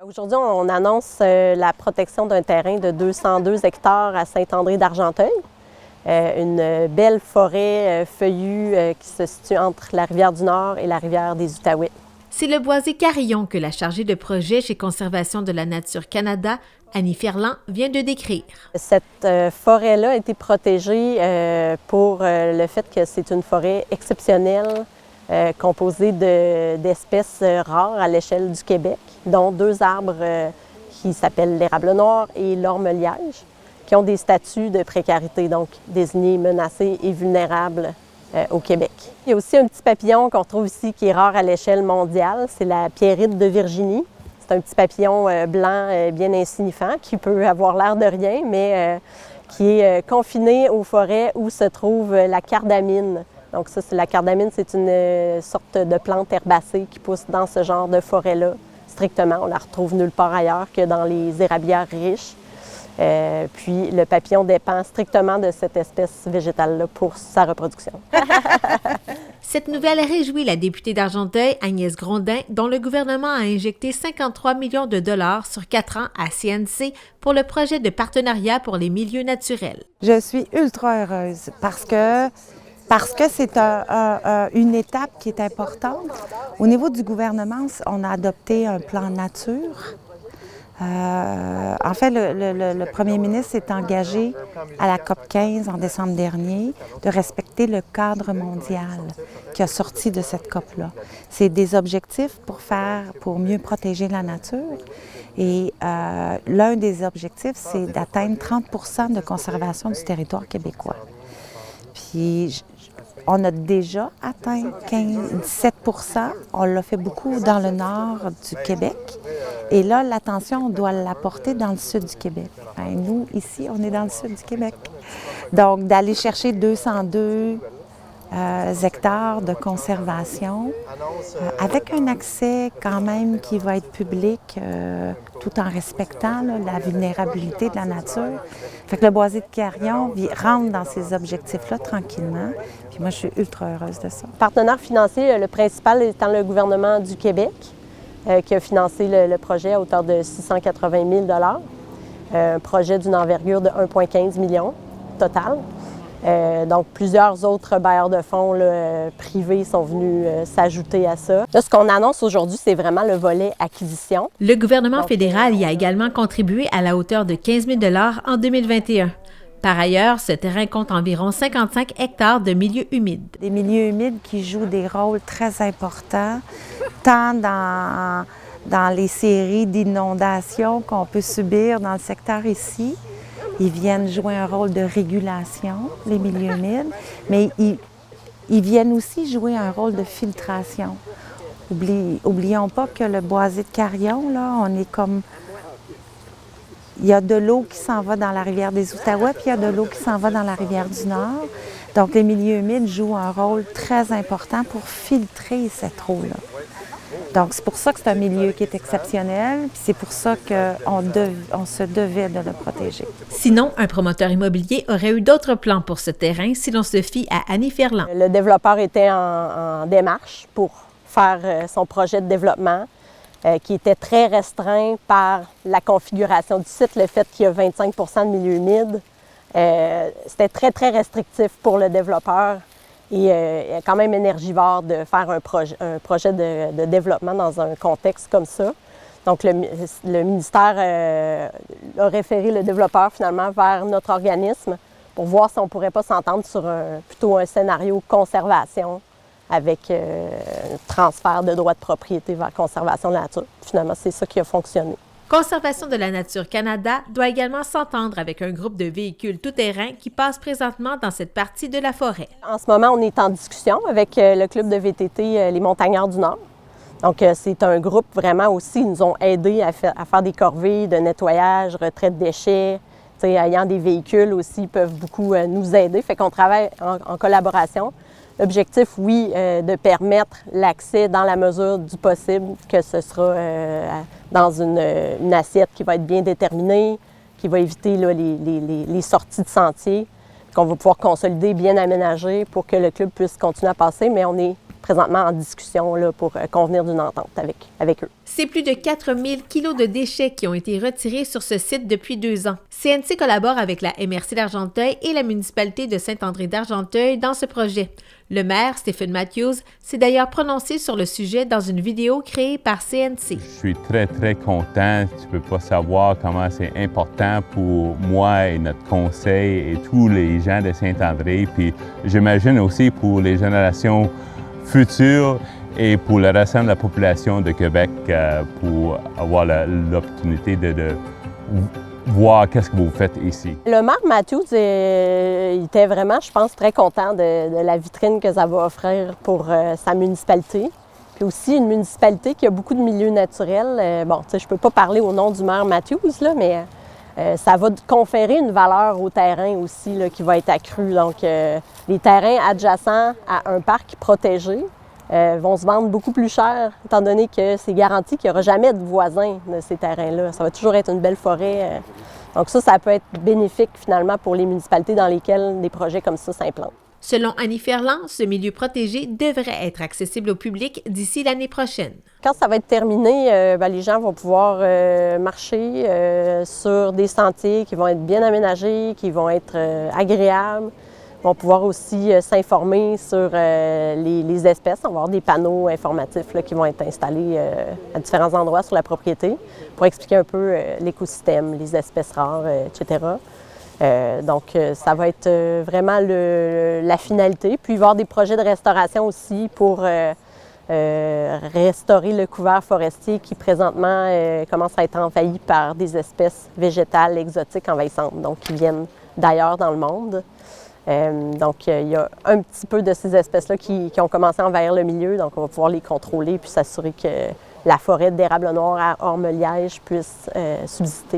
Aujourd'hui, on annonce la protection d'un terrain de 202 hectares à Saint-André-d'Argenteuil. Une belle forêt feuillue qui se situe entre la rivière du Nord et la rivière des Outaouais. C'est le boisé carillon que la chargée de projet chez Conservation de la Nature Canada, Annie Ferland, vient de décrire. Cette forêt-là a été protégée pour le fait que c'est une forêt exceptionnelle, composée d'espèces rares à l'échelle du Québec, dont deux arbres qui s'appellent l'érable noir et l'orme-liège, qui ont des statuts de précarité, donc désignés menacés et vulnérables au Québec. Il y a aussi un petit papillon qu'on trouve ici qui est rare à l'échelle mondiale, c'est la pierrite de Virginie. C'est un petit papillon blanc bien insignifiant qui peut avoir l'air de rien, mais qui est confiné aux forêts où se trouve la cardamine. Donc ça, la cardamine, c'est une sorte de plante herbacée qui pousse dans ce genre de forêt-là. Strictement, on la retrouve nulle part ailleurs que dans les érablières riches. Puis le papillon dépend strictement de cette espèce végétale-là pour sa reproduction. Cette nouvelle réjouit la députée d'Argenteuil, Agnès Grondin, dont le gouvernement a injecté 53 millions de dollars sur 4 ans à CNC pour le projet de partenariat pour les milieux naturels. Je suis ultra heureuse parce que c'est une étape qui est importante. Au niveau du gouvernement, on a adopté un plan nature. En fait, le premier ministre s'est engagé à la COP 15 en décembre dernier de respecter le cadre mondial qui a sorti de cette COP-là. C'est des objectifs pour mieux protéger la nature. Et l'un des objectifs, c'est d'atteindre 30 de conservation du territoire québécois. Puis, on a déjà atteint 17 %. On l'a fait beaucoup dans le nord du Québec. Et là, l'attention, on doit la porter dans le sud du Québec. Bien, nous, ici, on est dans le sud du Québec. Donc, d'aller chercher 202 hectares de conservation avec un accès quand même qui va être public tout en respectant la vulnérabilité de la nature. Fait que le boisé de Carillon rentre dans ces objectifs-là tranquillement. Puis moi, je suis ultra heureuse de ça. Partenaire financier, le principal étant le gouvernement du Québec, qui a financé le projet à hauteur de 680 000 $. Un projet d'une envergure de 1,15 million total. Donc, plusieurs autres bailleurs de fonds privés sont venus s'ajouter à ça. Là, ce qu'on annonce aujourd'hui, c'est vraiment le volet acquisition. Le gouvernement fédéral y a également contribué à la hauteur de 15 000 $ en 2021. Par ailleurs, ce terrain compte environ 55 hectares de milieux humides. Des milieux humides qui jouent des rôles très importants, tant dans les séries d'inondations qu'on peut subir dans le secteur ici. Ils viennent jouer un rôle de régulation, les milieux humides, mais ils viennent aussi jouer un rôle de filtration. Oublions pas que le boisé de Carillon, là, on est comme... Il y a de l'eau qui s'en va dans la rivière des Outaouais, puis il y a de l'eau qui s'en va dans la rivière du Nord. Donc, les milieux humides jouent un rôle très important pour filtrer cette eau-là. Donc, c'est pour ça que c'est un milieu qui est exceptionnel, puis c'est pour ça qu'on se devait de le protéger. Sinon, un promoteur immobilier aurait eu d'autres plans pour ce terrain si l'on se fie à Annie Ferland. Le développeur était en démarche pour faire son projet de développement, qui était très restreint par la configuration du site, le fait qu'il y a 25 % de milieux humides. C'était très, très restrictif pour le développeur. Et quand même énergivore de faire un projet de développement dans un contexte comme ça. Donc, le ministère a référé le développeur finalement vers notre organisme pour voir si on ne pourrait pas s'entendre sur plutôt un scénario conservation avec transfert de droits de propriété vers conservation de la nature. Finalement, c'est ça qui a fonctionné. Conservation de la Nature Canada doit également s'entendre avec un groupe de véhicules tout-terrain qui passe présentement dans cette partie de la forêt. En ce moment, on est en discussion avec le club de VTT Les Montagnards du Nord. Donc, c'est un groupe vraiment aussi, ils nous ont aidés à faire des corvées de nettoyage, retrait de déchets. Ayant des véhicules aussi, ils peuvent beaucoup nous aider. Fait qu'on travaille en collaboration. L'objectif, oui, de permettre l'accès dans la mesure du possible, que ce sera dans une assiette qui va être bien déterminée, qui va éviter là, les sorties de sentiers, qu'on va pouvoir consolider, bien aménager pour que le club puisse continuer à passer. Mais on est présentement en discussion là, pour convenir d'une entente avec eux. C'est plus de 4000 kilos de déchets qui ont été retirés sur ce site depuis 2 ans. CNC collabore avec la MRC d'Argenteuil et la municipalité de Saint-André-d'Argenteuil dans ce projet. Le maire, Stephen Matthews, s'est d'ailleurs prononcé sur le sujet dans une vidéo créée par CNC. Je suis très, très content. Tu ne peux pas savoir comment c'est important pour moi et notre conseil et tous les gens de Saint-André. Puis j'imagine aussi pour les générations futures et pour le restant de la population de Québec pour avoir l'opportunité de voir qu'est-ce que vous faites ici. Le maire Matthews il était vraiment, je pense, très content de la vitrine que ça va offrir pour sa municipalité. Puis aussi une municipalité qui a beaucoup de milieux naturels. Bon, tu sais, je ne peux pas parler au nom du maire Matthews, là, mais ça va conférer une valeur au terrain aussi là, qui va être accrue. Donc, les terrains adjacents à un parc protégé vont se vendre beaucoup plus cher, étant donné que c'est garanti qu'il n'y aura jamais de voisins de ces terrains-là. Ça va toujours être une belle forêt. Donc ça peut être bénéfique finalement pour les municipalités dans lesquelles des projets comme ça s'implantent. Selon Annie Ferland, ce milieu protégé devrait être accessible au public d'ici l'année prochaine. Quand ça va être terminé, les gens vont pouvoir marcher sur des sentiers qui vont être bien aménagés, qui vont être agréables. Ils vont pouvoir aussi s'informer sur les espèces. On va avoir des panneaux informatifs là, qui vont être installés à différents endroits sur la propriété pour expliquer un peu l'écosystème, les espèces rares, etc. Donc, ça va être vraiment la finalité. Puis, il va y avoir des projets de restauration aussi pour restaurer le couvert forestier qui, présentement, commence à être envahi par des espèces végétales exotiques envahissantes, donc qui viennent d'ailleurs dans le monde. Donc, il y a un petit peu de ces espèces-là qui ont commencé à envahir le milieu, donc on va pouvoir les contrôler puis s'assurer que la forêt d'érable noir à Orme-Liège puisse subsister.